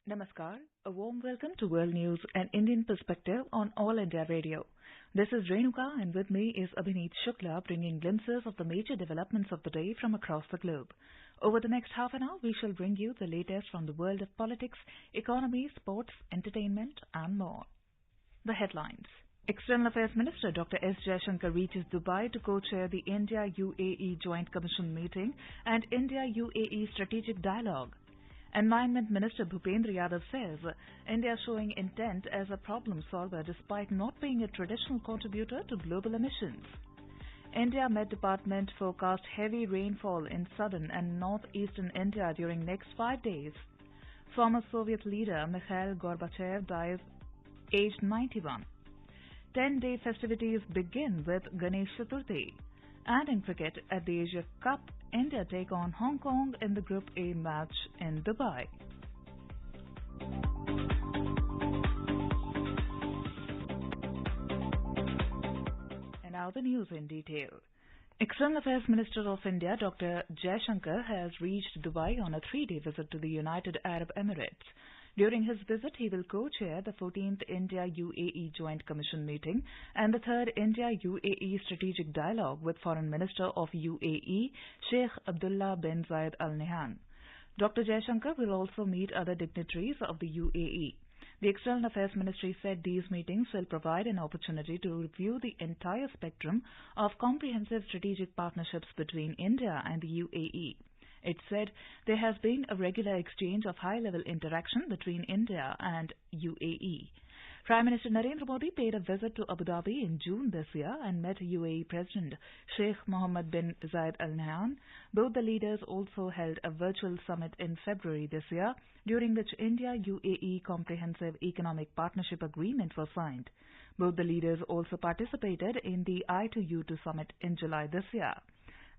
Namaskar. A warm welcome to World News and Indian Perspective on All India Radio. This is Renuka and with me is Abhineet Shukla bringing glimpses of the major developments of the day from across the globe. Over the next half an hour, we shall bring you the latest from the world of politics, economy, sports, entertainment and more. The headlines. External Affairs Minister Dr. S. Jaishankar reaches Dubai to co-chair the India-UAE Joint Commission meeting and India-UAE Strategic Dialogue. Environment Minister Bhupendra Yadav says India showing intent as a problem solver despite not being a traditional contributor to global emissions. India Met Department forecast heavy rainfall in southern and northeastern India during next 5 days. Former Soviet leader Mikhail Gorbachev dies aged 91. 10-day festivities begin with Ganesh Chaturthi. And in cricket, at the Asia Cup, India take on Hong Kong in the Group A match in Dubai. And now the news in detail. External Affairs Minister of India, Dr. Jaishankar, has reached Dubai on a 3-day visit to the United Arab Emirates. During his visit, he will co-chair the 14th India-UAE Joint Commission meeting and the 3rd India-UAE Strategic Dialogue with Foreign Minister of UAE, Sheikh Abdullah bin Zayed Al Nahyan. Dr. Jaishankar will also meet other dignitaries of the UAE. The External Affairs Ministry said these meetings will provide an opportunity to review the entire spectrum of comprehensive strategic partnerships between India and the UAE. It said there has been a regular exchange of high-level interaction between India and UAE. Prime Minister Narendra Modi paid a visit to Abu Dhabi in June this year and met UAE President Sheikh Mohammed bin Zayed Al Nahyan. Both the leaders also held a virtual summit in February this year, during which India-UAE Comprehensive Economic Partnership Agreement was signed. Both the leaders also participated in the I2U2 summit in July this year.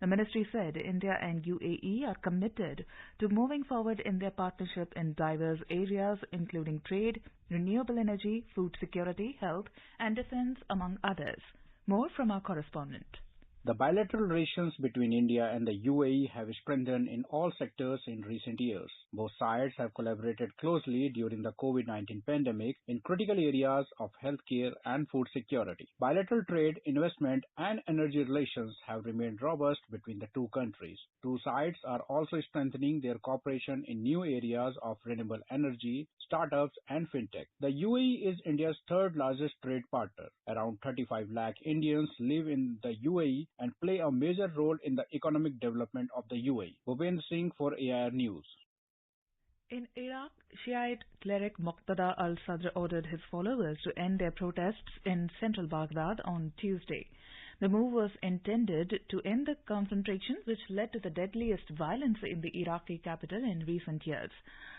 The ministry said India and UAE are committed to moving forward in their partnership in diverse areas including trade, renewable energy, food security, health and defense, among others. More from our correspondent. The bilateral relations between India and the UAE have strengthened in all sectors in recent years. Both sides have collaborated closely during the COVID-19 pandemic in critical areas of healthcare and food security. Bilateral trade, investment, and energy relations have remained robust between the two countries. Two sides are also strengthening their cooperation in new areas of renewable energy, startups, and fintech. The UAE is India's third largest trade partner. Around 35 lakh Indians live in the UAE and play a major role in the economic development of the UAE. Bhupendra Singh for AIR News. In Iraq, Shiite cleric Muqtada al-Sadr ordered his followers to end their protests in central Baghdad on Tuesday. The move was intended to end the confrontation which led to the deadliest violence in the Iraqi capital in recent years.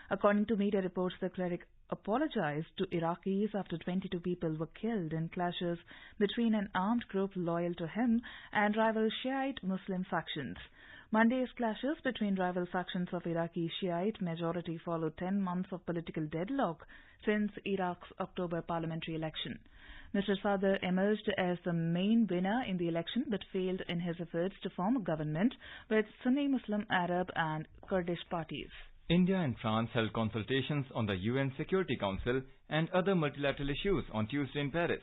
According to media reports, the cleric apologized to Iraqis after 22 people were killed in clashes between an armed group loyal to him and rival Shiite Muslim factions. Monday's clashes between rival factions of Iraqi Shiite majority followed 10 months of political deadlock since Iraq's October parliamentary election. Mr. Sadr emerged as the main winner in the election but failed in his efforts to form a government with Sunni Muslim Arab and Kurdish parties. India and France held consultations on the UN Security Council and other multilateral issues on Tuesday in Paris.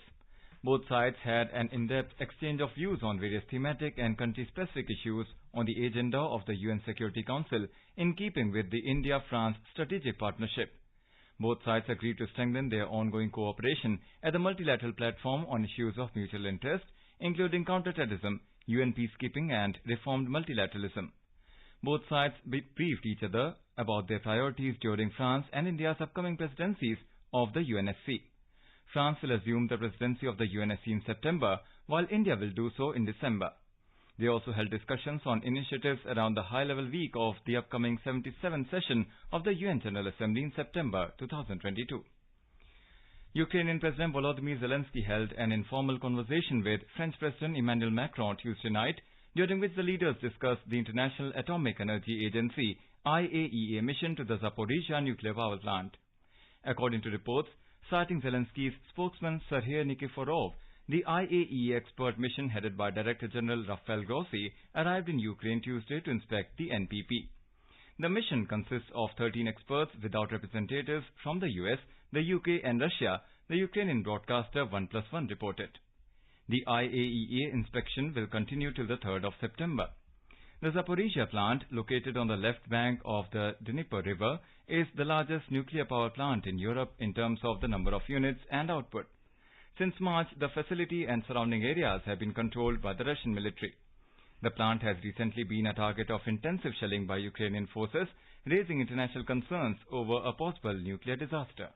Both sides had an in-depth exchange of views on various thematic and country-specific issues on the agenda of the UN Security Council in keeping with the India-France strategic partnership. Both sides agreed to strengthen their ongoing cooperation at the multilateral platform on issues of mutual interest, including counterterrorism, UN peacekeeping and reformed multilateralism. Both sides briefed each other about their priorities during France and India's upcoming presidencies of the UNSC. France will assume the presidency of the UNSC in September, while India will do so in December. They also held discussions on initiatives around the high-level week of the upcoming 77th session of the UN General Assembly in September 2022. Ukrainian President Volodymyr Zelensky held an informal conversation with French President Emmanuel Macron Tuesday night, during which the leaders discussed the International Atomic Energy Agency IAEA mission to the Zaporizhzhia nuclear power plant. According to reports, citing Zelensky's spokesman Serhiy Nikiforov, the IAEA expert mission headed by Director General Rafael Grossi arrived in Ukraine Tuesday to inspect the NPP. The mission consists of 13 experts without representatives from the US, the UK and Russia, the Ukrainian broadcaster 1+1 reported. The IAEA inspection will continue till the 3rd of September. The Zaporizhzhia plant, located on the left bank of the Dnieper River, is the largest nuclear power plant in Europe in terms of the number of units and output. Since March, the facility and surrounding areas have been controlled by the Russian military. The plant has recently been a target of intensive shelling by Ukrainian forces, raising international concerns over a possible nuclear disaster.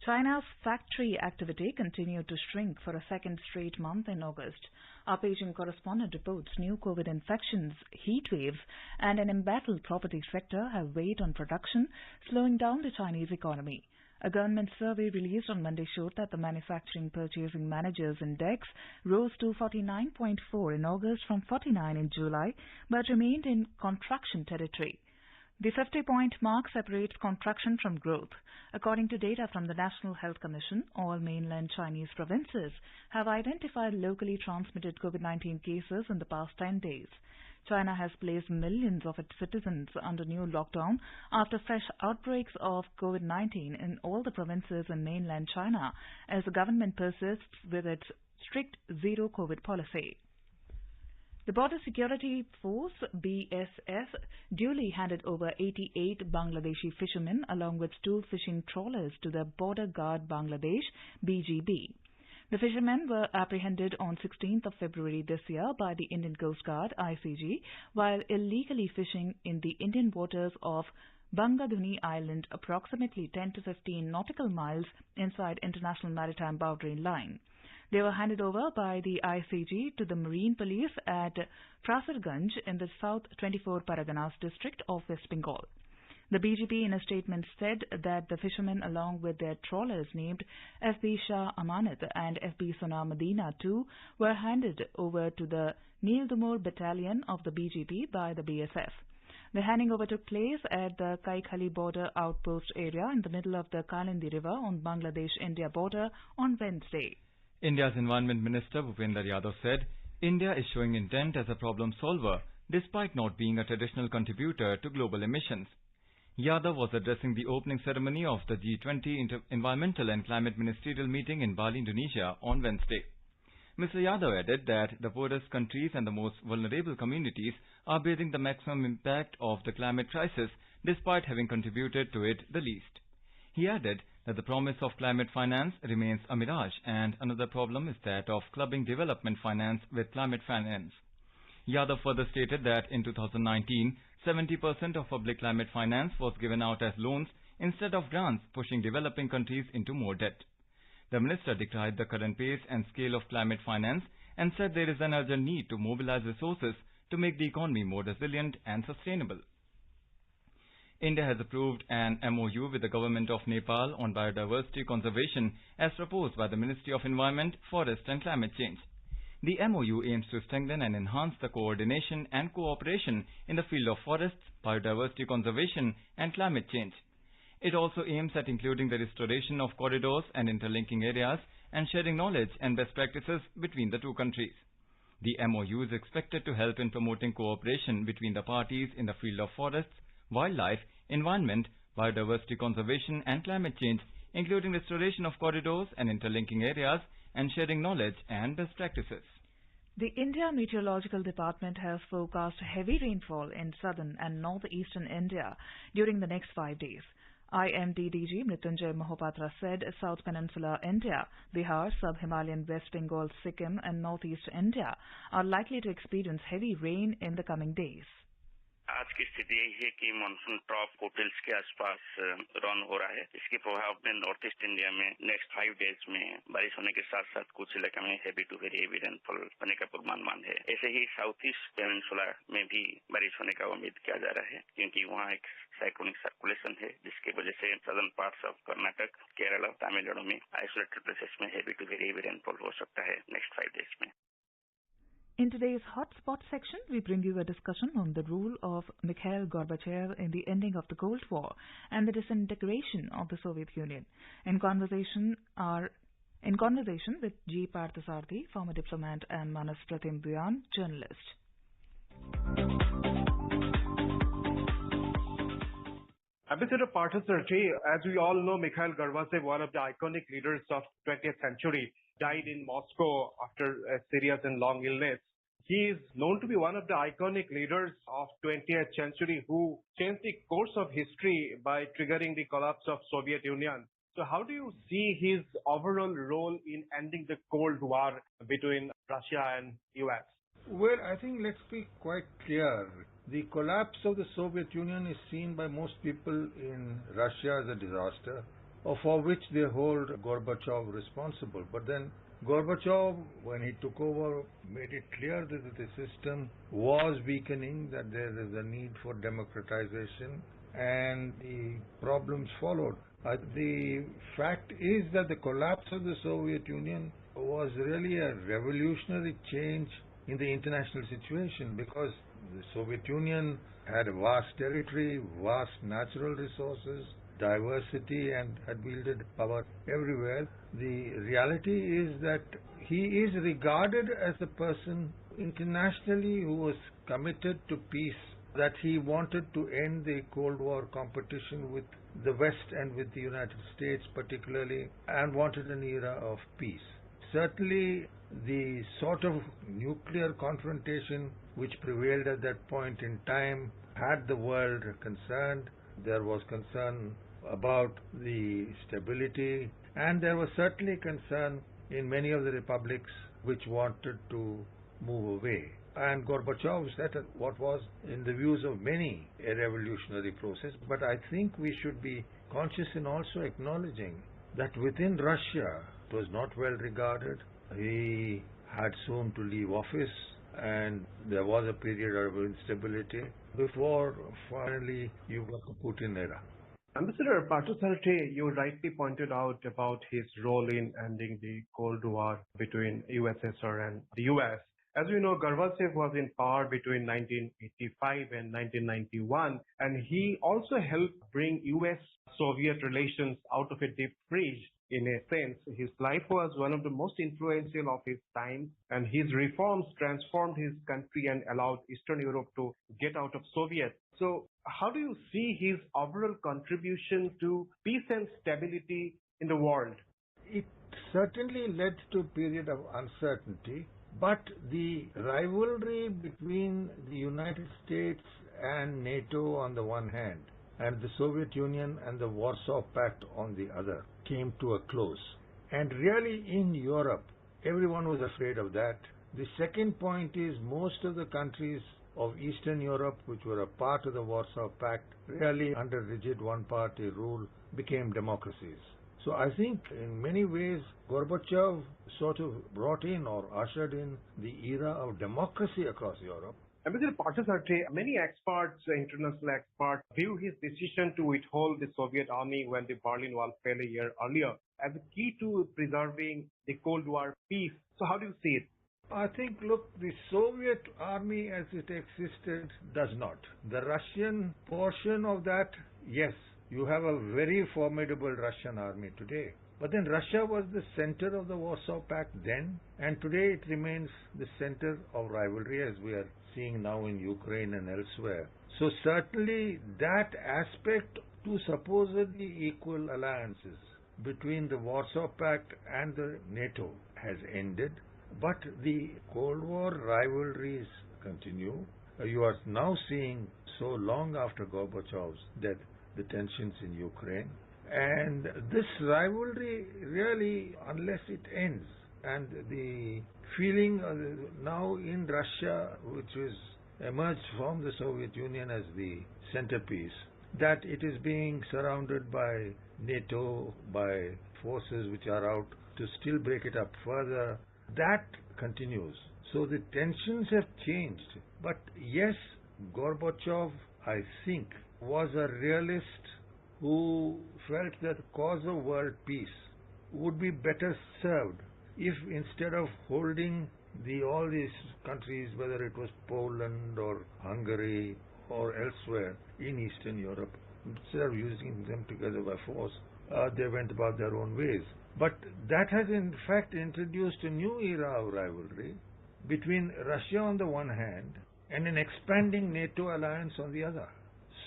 China's factory activity continued to shrink for a second straight month in August. Our Beijing correspondent reports new COVID infections, heat waves, and an embattled property sector have weighed on production, slowing down the Chinese economy. A government survey released on Monday showed that the Manufacturing Purchasing Managers Index rose to 49.4 in August from 49 in July, but remained in contraction territory. The 50-point mark separates contraction from growth. According to data from the National Health Commission, all mainland Chinese provinces have identified locally transmitted COVID-19 cases in the past 10 days. China has placed millions of its citizens under new lockdown after fresh outbreaks of COVID-19 in all the provinces in mainland China as the government persists with its strict zero COVID policy. The Border Security Force, BSF, duly handed over 88 Bangladeshi fishermen along with 2 fishing trawlers to the Border Guard Bangladesh, BGB. The fishermen were apprehended on 16th of February this year by the Indian Coast Guard, ICG, while illegally fishing in the Indian waters of Bangadhuni Island, approximately 10 to 15 nautical miles inside International Maritime Boundary Line. They were handed over by the ICG to the Marine Police at Prasarganj in the South 24 Parganas district of West Bengal. The BGP in a statement said that the fishermen, along with their trawlers named FB Shah Amanat and FB Sona Medina II, were handed over to the Neeldumur Battalion of the BGP by the BSF. The handing over took place at the Kaikhali border outpost area in the middle of the Kalindi River on Bangladesh-India border on Wednesday. India's Environment Minister Bhupender Yadav said, India is showing intent as a problem solver despite not being a traditional contributor to global emissions. Yadav was addressing the opening ceremony of the G20 Environmental and Climate Ministerial meeting in Bali, Indonesia on Wednesday. Mr. Yadav added that the poorest countries and the most vulnerable communities are bearing the maximum impact of the climate crisis despite having contributed to it the least. He added that the promise of climate finance remains a mirage, and another problem is that of clubbing development finance with climate finance. Yadav further stated that in 2019, 70% of public climate finance was given out as loans instead of grants, pushing developing countries into more debt. The minister decried the current pace and scale of climate finance and said there is an urgent need to mobilize resources to make the economy more resilient and sustainable. India has approved an MOU with the government of Nepal on biodiversity conservation as proposed by the Ministry of Environment, Forest and Climate Change. The MOU aims to strengthen and enhance the coordination and cooperation in the field of forests, biodiversity conservation and climate change. It also aims at including the restoration of corridors and interlinking areas and sharing knowledge and best practices between the two countries. The MOU is expected to help in promoting cooperation between the parties in the field of forests, wildlife, environment, biodiversity conservation and climate change, including restoration of corridors and interlinking areas and sharing knowledge and best practices. The India Meteorological Department has forecast heavy rainfall in southern and northeastern India during the next 5 days. IMD DG Mrityunjay Mohapatra said South Peninsular India, Bihar, Sub-Himalayan West Bengal, Sikkim and Northeast India are likely to experience heavy rain in the coming days. आज की स्थिति यही है कि monsoon ट्रॉप कोटल्स के आसपास run हो रहा है। इसके प्रभाव में नॉर्थ ईस्ट इंडिया में नेक्स्ट 5 डेज में बारिश होने के साथ साथ कुछ इलाके में heavy to very heavy rainfall होने का पूर्वानुमान है। ऐसे ही साउथ ईस्ट पेनिनसुला में भी बारिश होने का उम्मीद किया जा रहा है, क्योंकि वहाँ एक साइक्लोनिक सर्कुलेशन है, जिसकी वजह से southern parts of Karnataka, Kerala, Tamil Nadu में आइसोलेटेड प्लेसेस में heavy to very heavy rainfall हो सकता है नेक्स्ट 5 डेज में। In today's Hotspot section, we bring you a discussion on the role of Mikhail Gorbachev in the ending of the Cold War and the disintegration of the Soviet Union. In conversation with G. Parthasarathy, former diplomat, and Manas Pratim Bhuyan, journalist. Ambassador Parthasarathi, as we all know, Mikhail Gorbachev, one of the iconic leaders of 20th century, died in Moscow after a serious and long illness. He is known to be one of the iconic leaders of 20th century who changed the course of history by triggering the collapse of Soviet Union. So how do you see his overall role in ending the Cold War between Russia and US? Well, I think let's be quite clear. The collapse of the Soviet Union is seen by most people in Russia as a disaster, for which they hold Gorbachev responsible. But then Gorbachev, when he took over, made it clear that the system was weakening, that there is a need for democratization, and the problems followed. The fact is that the collapse of the Soviet Union was really a revolutionary change in the international situation, because the Soviet Union had a vast territory, vast natural resources, diversity, and had wielded power everywhere. The reality is that he is regarded as a person internationally who was committed to peace, that he wanted to end the Cold War competition with the West and with the United States particularly, and wanted an era of peace. Certainly, the sort of nuclear confrontation which prevailed at that point in time had the world concerned. There was concern about the stability, and there was certainly concern in many of the republics which wanted to move away. And Gorbachev set what was, in the views of many, a revolutionary process. But I think we should be conscious in also acknowledging that within Russia it was not well regarded. He had soon to leave office, and there was a period of instability before finally you got the Putin era. Ambassador Parthasarathi, you rightly pointed out about his role in ending the Cold War between USSR and the US. As we know, Gorbachev was in power between 1985 and 1991, and he also helped bring US-Soviet relations out of a deep freeze. In a sense, his life was one of the most influential of his time, and his reforms transformed his country and allowed Eastern Europe to get out of Soviet. So how do you see his overall contribution to peace and stability in the world? It certainly led to a period of uncertainty, but the rivalry between the United States and NATO on the one hand, and the Soviet Union and the Warsaw Pact on the other, came to a close. And really in Europe, everyone was afraid of that. The second point is most of the countries of Eastern Europe, which were a part of the Warsaw Pact, really under rigid one-party rule, became democracies. So I think in many ways Gorbachev sort of brought in or ushered in the era of democracy across Europe. Ambassador Parthasarathi, many experts, international experts, view his decision to withhold the Soviet army when the Berlin Wall fell a year earlier as a key to preserving the Cold War peace. So how do you see it? I think, look, the Soviet army as it existed does not. The Russian portion of that, yes, you have a very formidable Russian army today. But then Russia was the center of the Warsaw Pact then, and today it remains the center of rivalry, as we are seeing now in Ukraine and elsewhere. So certainly that aspect to supposedly equal alliances between the Warsaw Pact and the NATO has ended, but the Cold War rivalries continue. You are now seeing, so long after Gorbachev's death, the tensions in Ukraine. And this rivalry really, unless it ends, and the feeling now in Russia, which is emerged from the Soviet Union as the centerpiece, that it is being surrounded by NATO, by forces which are out to still break it up further, that continues. So the tensions have changed. But yes, Gorbachev, I think, was a realist who felt that the cause of world peace would be better served if instead of holding all these countries, whether it was Poland or Hungary or elsewhere in Eastern Europe, instead of using them together by force, they went about their own ways. But that has in fact introduced a new era of rivalry between Russia on the one hand and an expanding NATO alliance on the other.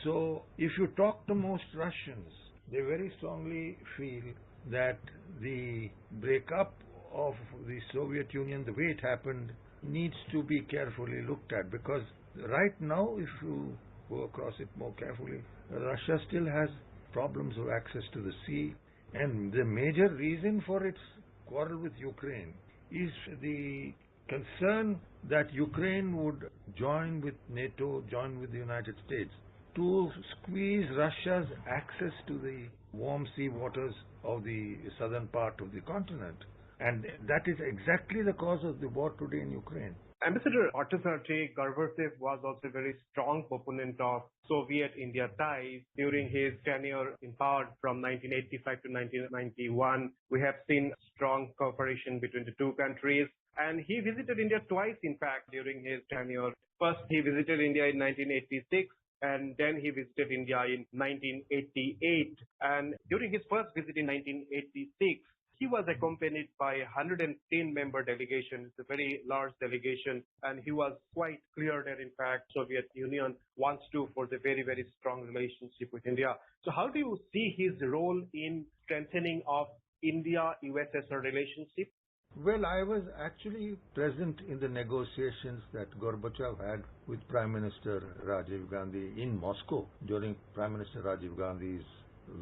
So if you talk to most Russians, they very strongly feel that the breakup of the Soviet Union, the way it happened, needs to be carefully looked at, because right now, if you go across it more carefully, Russia still has problems of access to the sea, and the major reason for its quarrel with Ukraine is the concern that Ukraine would join with NATO, join with the United States to squeeze Russia's access to the warm sea waters of the southern part of the continent. And that is exactly the cause of the war today in Ukraine. Ambassador Parthasarathy Gorbachev was also a very strong proponent of Soviet-India ties during his tenure in power from 1985 to 1991. We have seen strong cooperation between the two countries. And he visited India twice, in fact, during his tenure. First, he visited India in 1986. And then he visited India in 1988. And during his first visit in 1986, he was accompanied by a 110-member delegation. It's a very large delegation. And he was quite clear that, in fact, Soviet Union wants to forge a very, very strong relationship with India. So how do you see his role in strengthening of India-USSR relationship? Well, I was actually present in the negotiations that Gorbachev had with Prime Minister Rajiv Gandhi in Moscow during Prime Minister Rajiv Gandhi's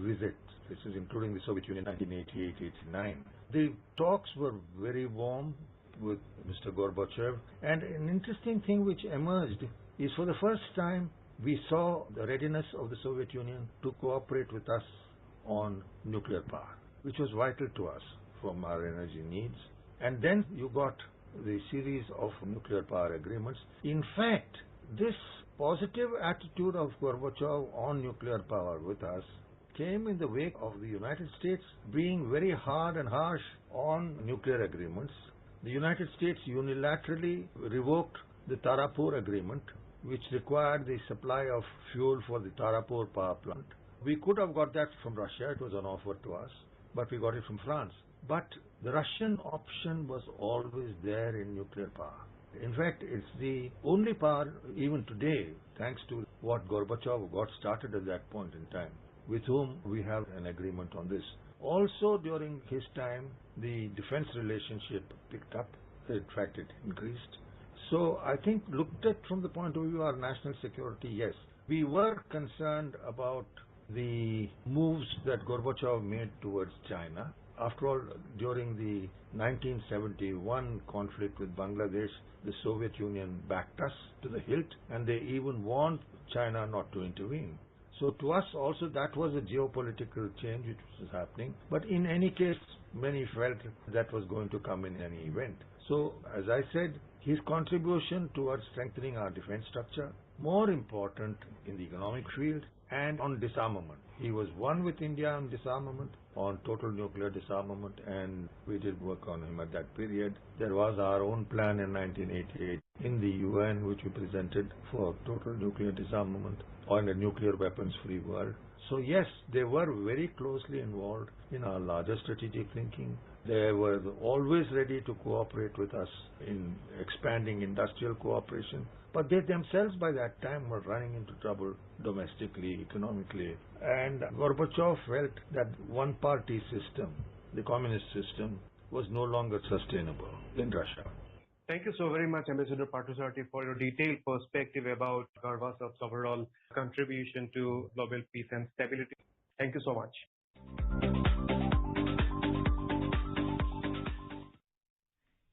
visit. This is including the Soviet Union 1988-89. The talks were very warm with Mr. Gorbachev, and an interesting thing which emerged is for the first time we saw the readiness of the Soviet Union to cooperate with us on nuclear power, which was vital to us from our energy needs. And then you got the series of nuclear power agreements. In fact, this positive attitude of Gorbachev on nuclear power with us came in the wake of the United States being very hard and harsh on nuclear agreements. The United States unilaterally revoked the Tarapur Agreement, which required the supply of fuel for the Tarapur power plant. We could have got that from Russia. It was on offer to us, but we got it from France. But the Russian option was always there in nuclear power. In fact, it's the only power, even today, thanks to what Gorbachev got started at that point in time, with whom we have an agreement on this. Also, during his time, the defense relationship picked up. In fact, it increased. So I think, looked at from the point of view of our national security, yes, we were concerned about the moves that Gorbachev made towards China. After all, during the 1971 conflict with Bangladesh, the Soviet Union backed us to the hilt, and they even warned China not to intervene. So to us also that was a geopolitical change which was happening. But in any case, many felt that was going to come in any event. So as I said, his contribution towards strengthening our defense structure, more important in the economic field and on disarmament. He was one with India on disarmament, on total nuclear disarmament, and we did work on him at that period. There was our own plan in 1988 in the UN which we presented for total nuclear disarmament on a nuclear weapons-free world. So yes, they were very closely involved in our larger strategic thinking. They were always ready to cooperate with us in expanding industrial cooperation. But they themselves by that time were running into trouble domestically, economically. And Gorbachev felt that one-party system, the communist system, was no longer sustainable in Russia. Thank you so very much, Ambassador Parthasarathy, for your detailed perspective about Gorbachev's overall contribution to global peace and stability. Thank you so much.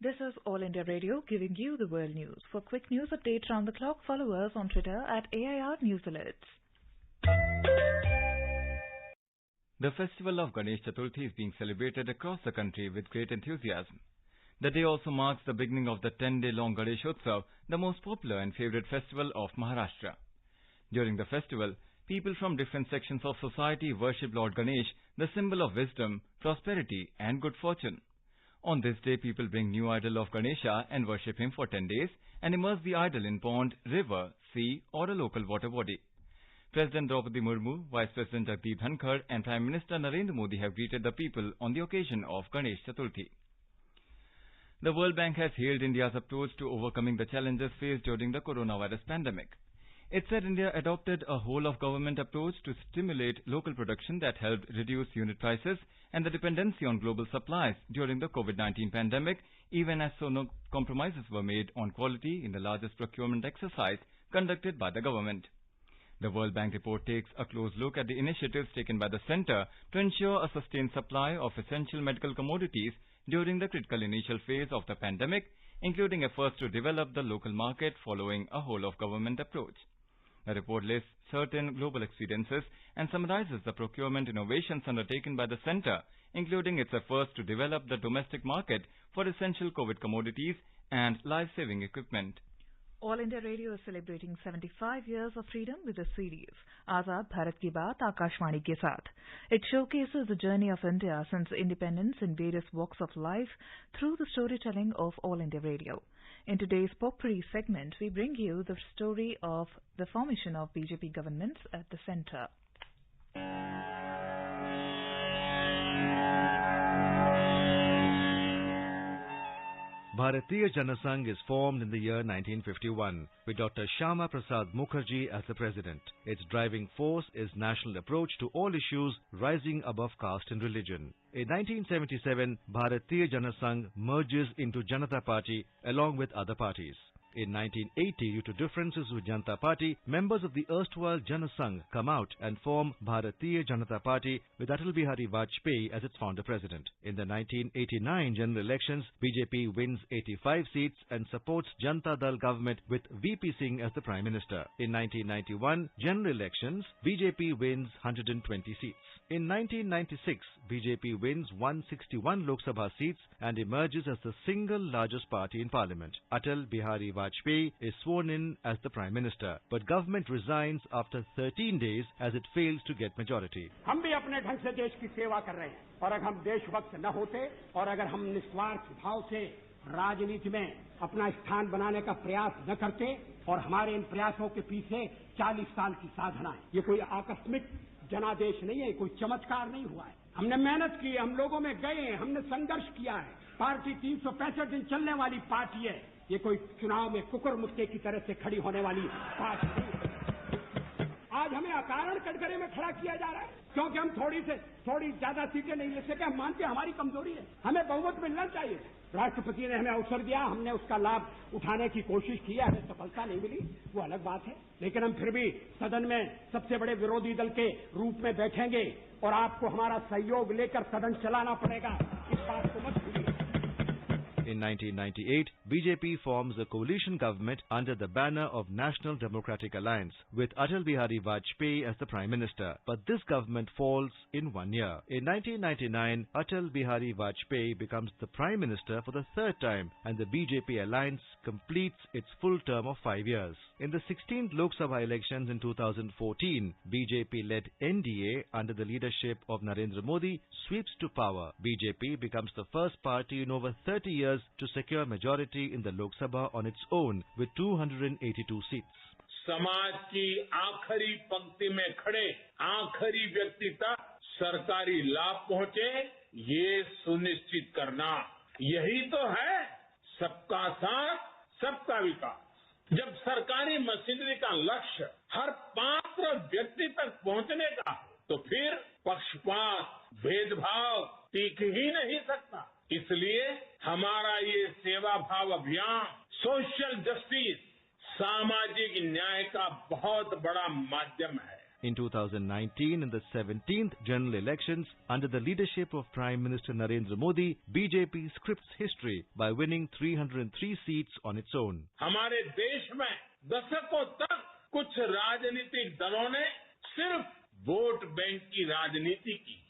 This is All India Radio giving you the world news. For quick news updates round the clock, follow us on Twitter at AIR News Alerts. The festival of Ganesh Chaturthi is being celebrated across the country with great enthusiasm. The day also marks the beginning of the 10-day-long Ganeshotsav, the most popular and favorite festival of Maharashtra. During the festival, people from different sections of society worship Lord Ganesh, the symbol of wisdom, prosperity and good fortune. On this day, people bring new idol of Ganesha and worship him for 10 days and immerse the idol in pond, river, sea or a local water body. President Draupadi Murmu, Vice President Jagdeep Dhankhar and Prime Minister Narendra Modi have greeted the people on the occasion of Ganesh Chaturthi. The World Bank has hailed India's approach to overcoming the challenges faced during the coronavirus pandemic. It said India adopted a whole-of-government approach to stimulate local production that helped reduce unit prices and the dependency on global supplies during the COVID-19 pandemic, even as no compromises were made on quality in the largest procurement exercise conducted by the government. The World Bank report takes a close look at the initiatives taken by the Centre to ensure a sustained supply of essential medical commodities during the critical initial phase of the pandemic, including efforts to develop the local market following a whole-of-government approach. The report lists certain global experiences and summarizes the procurement innovations undertaken by the Centre, including its efforts to develop the domestic market for essential COVID commodities and life-saving equipment. All India Radio is celebrating 75 years of freedom with a series, Azad Bharat Ki Baat Akashvani ke Saath. It showcases the journey of India since independence in various walks of life through the storytelling of All India Radio. In today's Potpourri segment, we bring you the story of the formation of BJP governments at the centre. Bharatiya Janasangh is formed in the year 1951 with Dr. Shyama Prasad Mukherjee as the president. Its driving force is national approach to all issues rising above caste and religion. In 1977, Bharatiya Janasangh merges into Janata Party along with other parties. In 1980, due to differences with Janata Party, members of the erstwhile Janasangh come out and form Bharatiya Janata Party with Atal Bihari Vajpayee as its founder president. In the 1989 general elections, BJP wins 85 seats and supports Janata Dal government with VP Singh as the Prime Minister. In 1991 general elections, BJP wins 120 seats. In 1996, BJP wins 161 Lok Sabha seats and emerges as the single largest party in parliament. Atal Bihari Vajpayee is sworn in as the Prime Minister, but government resigns after 13 days as it fails to get majority. हम भी अपने ढंग से देश की सेवा कर रहे हैं और अगर हम देशभक्त न होते और अगर हम निस्वार्थ भाव से राजनीति में अपना स्थान बनाने का प्रयास न करते और हमारे इन प्रयासों के पीछे 40 साल की साधना है। ये कोई आकस्मिक जनादेश नहीं है, कोई चमत्कार नहीं हुआ है। हमने मेहनत की, हम लोगों में गए, हमने संघर्ष किया है। पार्टी 365 दिन चलने वाली पार्टी है। ये कोई चुनाव में कुकुर मुक्के की तरह से खड़ी होने वाली पार्टी नहीं। आज हमें अकारण कटघरे में खड़ा किया जा रहा है क्योंकि हम थोड़ी ज्यादा सीटें नहीं ले सके। हम मानते हैं हमारी कमजोरी है, हमें बहुमत मिलना चाहिए। राष्ट्रपति ने हमें अवसर दिया, हमने उसका लाभ उठाने की कोशिश की है, हमें सफलता नहीं मिली, वो अलग बात है। लेकिन हम फिर भी सदन में सबसे बड़े विरोधी दल के रूप में बैठेंगे और आपको हमारा सहयोग लेकर सदन चलाना पड़ेगा, इस बात को मत भूलिए। In 1998, BJP forms a coalition government under the banner of National Democratic Alliance, with Atal Bihari Vajpayee as the Prime Minister. But this government falls in 1 year. In 1999, Atal Bihari Vajpayee becomes the Prime Minister for the third time, and the BJP alliance completes its full term of 5 years. In the 16th Lok Sabha elections in 2014, BJP-led NDA under the leadership of Narendra Modi sweeps to power. BJP becomes the first party in over 30 years to secure majority in the Lok Sabha on its own with 282 seats. समाज की आखिरी पंक्ति में खड़े आखिरी व्यक्ति तक सरकारी लाभ पहुंचे, ये सुनिश्चित करना, यही तो है सबका साथ सबका विकास। जब सरकारी मशीनरी का लक्ष्य हर पात्र व्यक्ति तक पहुंचने का, तो फिर पक्षपात, भेदभाव टिक ही नहीं सकता। इसलिए हमारा ये सेवा भाव अभियान सोशल जस्टिस, सामाजिक न्याय का बहुत बड़ा माध्यम है। In 2019, in the 17th general elections, under the leadership of Prime Minister Narendra Modi, BJP scripts history by winning 303 seats on its own. हमारे देश में दशकों तक कुछ राजनीतिक दलों ने सिर्फ वोट बैंक की राजनीति की।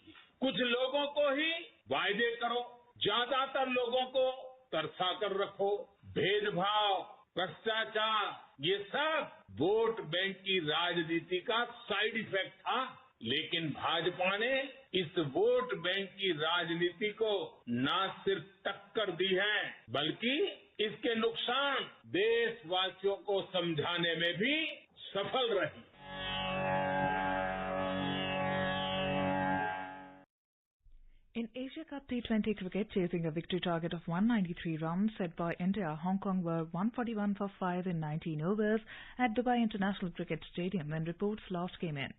कुछ लोगों को ही वायदे करो, ज्यादातर लोगों को तरसा कर रखो, भेदभाव, भ्रष्टाचार, ये सब वोट बैंक की राजनीति का साइड इफेक्ट था। लेकिन भाजपा ने इस वोट बैंक की राजनीति को न सिर्फ टक्कर दी है, बल्कि इसके नुकसान देशवासियों को समझाने में भी सफल रही। In Asia Cup T20 cricket, chasing a victory target of 193 runs set by India, Hong Kong were 141 for 5 in 19 overs at Dubai International Cricket Stadium when reports last came in.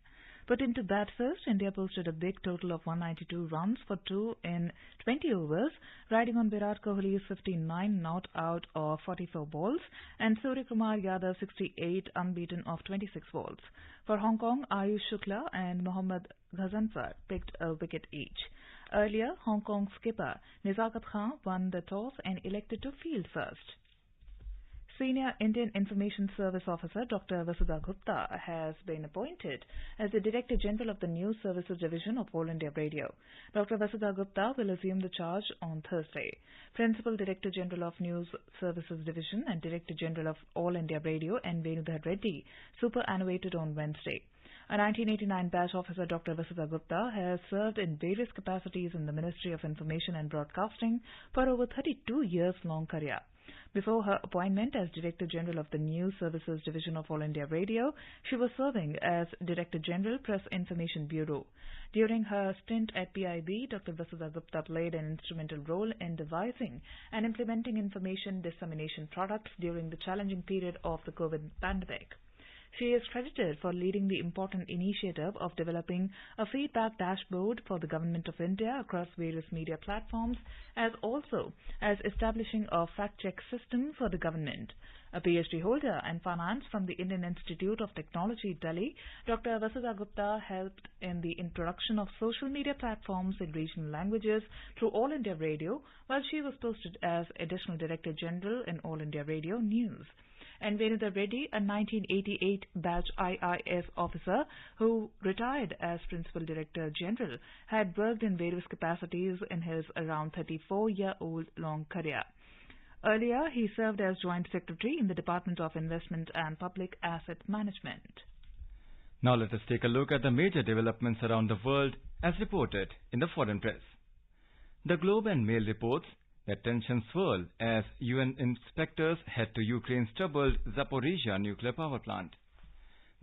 Put into bat first, India posted a big total of 192 runs for 2 in 20 overs, riding on Virat Kohli's 59 not out of 44 balls and Suryakumar Yadav's 68 unbeaten of 26 balls. For Hong Kong, Ayush Shukla and Mohammad Ghazanfar picked a wicket each. Earlier, Hong Kong skipper Nizakat Khan won the toss and elected to field first. Senior Indian Information Service Officer Dr. Vasudha Gupta has been appointed as the Director General of the News Services Division of All India Radio. Dr. Vasudha Gupta will assume the charge on Thursday. Principal Director General of News Services Division and Director General of All India Radio N. Venudhar Reddy superannuated on Wednesday. A 1989 batch officer, Dr. Vasudha Gupta, has served in various capacities in the Ministry of Information and Broadcasting for over 32 years long career. Before her appointment as Director General of the News Services Division of All India Radio, she was serving as Director General, Press Information Bureau. During her stint at PIB, Dr. Vasudha Gupta played an instrumental role in devising and implementing information dissemination products during the challenging period of the COVID pandemic. She is credited for leading the important initiative of developing a feedback dashboard for the Government of India across various media platforms, as also as establishing a fact-check system for the government. A PhD holder in finance from the Indian Institute of Technology, Delhi, Dr. Vasudha Gupta helped in the introduction of social media platforms in regional languages through All India Radio, while she was posted as Additional Director General in All India Radio News. And Venudhar Reddy, a 1988 batch IIS officer who retired as Principal Director General, had worked in various capacities in his around 34-year-old long career. Earlier, he served as Joint Secretary in the Department of Investment and Public Asset Management. Now let us take a look at the major developments around the world as reported in the foreign press. The Globe and Mail reports that tensions swirl as UN inspectors head to Ukraine's troubled Zaporizhzhia nuclear power plant.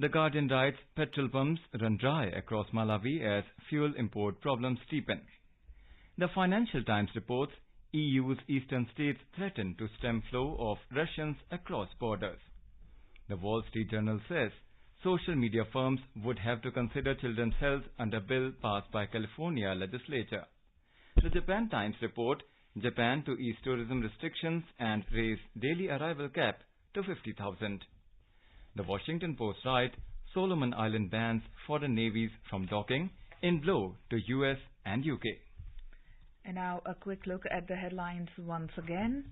The Guardian writes petrol pumps run dry across Malawi as fuel import problems deepen. The Financial Times reports EU's eastern states threaten to stem flow of Russians across borders. The Wall Street Journal says social media firms would have to consider children's health under bill passed by California legislature. The Japan Times report Japan to ease tourism restrictions and raise daily arrival cap to 50,000. The Washington Post writes Solomon Island bans foreign navies from docking in blow to US and UK. And now a quick look at the headlines once again.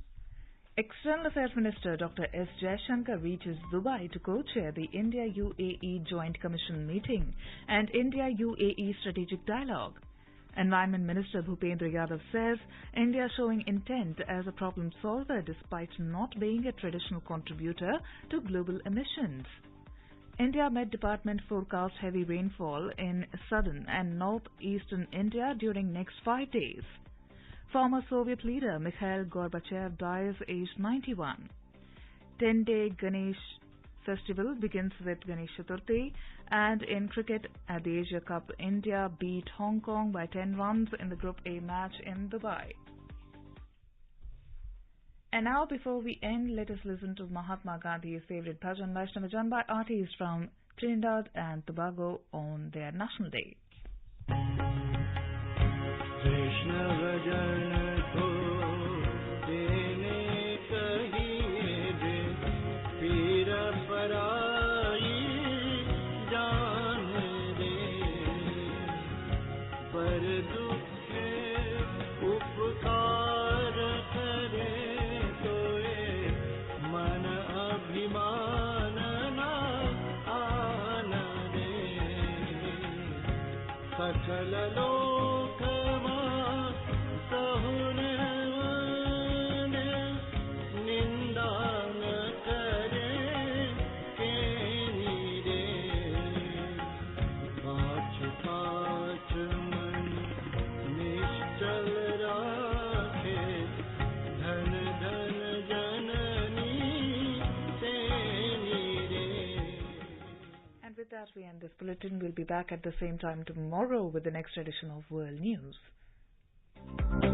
External Affairs Minister Dr. S. Jaishankar reaches Dubai to co-chair the India-UAE Joint Commission meeting and India-UAE Strategic Dialogue. Environment Minister Bhupendra Yadav says India showing intent as a problem solver despite not being a traditional contributor to global emissions. India Met Department forecasts heavy rainfall in southern and northeastern India during next 5 days. Former Soviet leader Mikhail Gorbachev dies aged 91. 10-day Ganesh Festival begins with Ganesh Chaturthi, and in cricket at the Asia Cup, India beat Hong Kong by 10 runs in the Group A match in Dubai. And now, before we end, let us listen to Mahatma Gandhi's favorite bhajan, Vaishnava Jan, by artists from Trinidad and Tobago on their National Day. As we end this bulletin, we'll be back at the same time tomorrow with the next edition of World News. News.